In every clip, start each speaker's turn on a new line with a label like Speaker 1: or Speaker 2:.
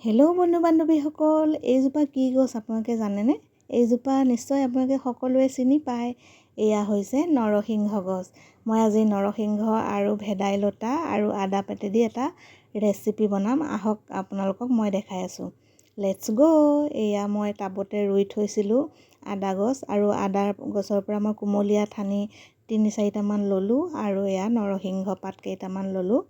Speaker 1: Hello' বন্ধু বান্ধৱীসকল, এইজোপা কি গছ আপোনালোকে জানেনে? এইজোপা নিশ্চয় আপোনালোকে সকলোৱে চিনি পায়। এয়া হৈছে নৰসিংহ গছ। মই আজি নৰসিংহ আৰু ভেদাইলতা আৰু আদা পাতেদি এটা ৰেচিপি বনাম। আহক আপোনালোকক মই দেখাই আছোঁ। লেটছ গ'। এয়া মই টাবতে ৰুই থৈছিলোঁ আদা গছ, আৰু আদাৰ গছৰ পৰা মই কুমলীয়া ঠানি ৩-৪টামান ল'লোঁ, আৰু এয়া নৰসিংহ পাত কেইটামান ল'লোঁ।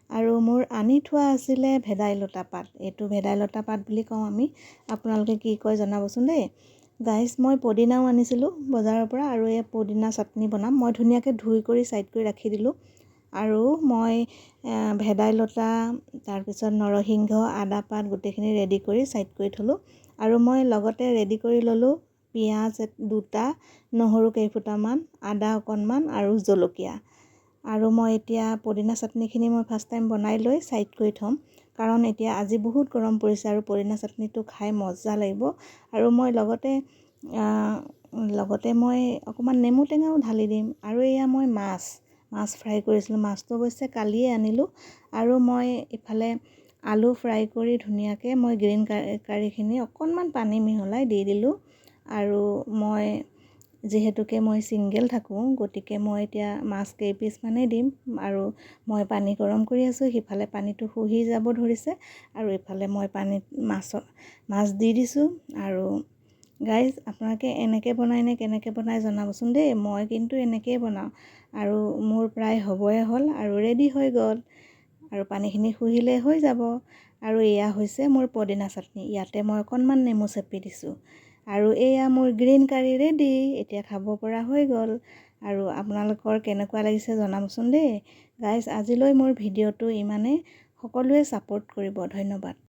Speaker 1: আৰু মোৰ আনি থোৱা আছিলে ভেদাইলতা পাত। এইটো ভেদাইলতা পাত বুলি কওঁ আমি। আপোনালোকে কি কয় জনাবচোন দেই। গাইজ, মই পদিনাও আনিছিলোঁ বজাৰৰ পৰা, আৰু এই পদিনা চাটনি বনাম। মই ধুনীয়াকৈ ধুই কৰি ছাইড কৰি ৰাখি দিলোঁ। আৰু মই ভেদাইলতা, তাৰপিছত নৰসিংহ, আদা পাত গোটেইখিনি ৰেডি কৰি ছাইড কৰি থলোঁ। আৰু মই লগতে ৰেডি কৰি ল'লোঁ পিঁয়াজ 2টা, নহৰু কেইফুটামান, আদা অকণমান আৰু জলকীয়া। আৰু মই এতিয়া পদিনা চাটনিখিনি মই ফাৰ্ষ্ট টাইম বনাই লৈ ছাইড কৰি থ'ম, কাৰণ এতিয়া আজি বহুত গৰম পৰিছে আৰু পদিনা চাটনিটো খাই মজা লাগিব। আৰু মই লগতে মই অকণমান নেমু টেঙাও ঢালি দিম। আৰু এয়া মই মাছ ফ্ৰাই কৰিছিলোঁ। মাছটো অৱশ্যে কালিয়ে আনিলোঁ। আৰু মই ইফালে আলু ফ্ৰাই কৰি ধুনীয়াকৈ মই গ্ৰীণ কাৰীখিনি অকণমান পানী মিহলাই দি দিলোঁ। আৰু মই যিহেতুকে মই ছিংগেল থাকোঁ, গতিকে মই এতিয়া মাছ কেইপিচমানেই দিম। আৰু মই পানী গৰম কৰি আছোঁ। সিফালে পানীটো শুহি যাব ধৰিছে, আৰু ইফালে মই মাছ দি দিছোঁ। আৰু গাইজ, আপোনালোকে এনেকৈ বনাই নে কেনেকৈ বনাই জনাবচোন দেই। মই কিন্তু এনেকৈয়ে বনাওঁ। আৰু মোৰ প্ৰায় হ'বই হ'ল, আৰু ৰেডি হৈ গ'ল। আৰু পানীখিনি শুহিলে হৈ যাব। আৰু এয়া হৈছে মোৰ পদিনা চাটনি। ইয়াতে মই অকণমান নেমু চেপি দিছোঁ। আৰু এয়া মোৰ গ্ৰীণ কাৰী ৰেডি। এতিয়া খাব পৰা হৈ গ'ল। আৰু আপোনালোকৰ কেনেকুৱা লাগিছে জনাবচোন দেই। গাইজ, আজিলৈ মোৰ ভিডিঅ'টো ইমানেই। সকলোৱে ছাপোৰ্ট কৰিব। ধন্যবাদ।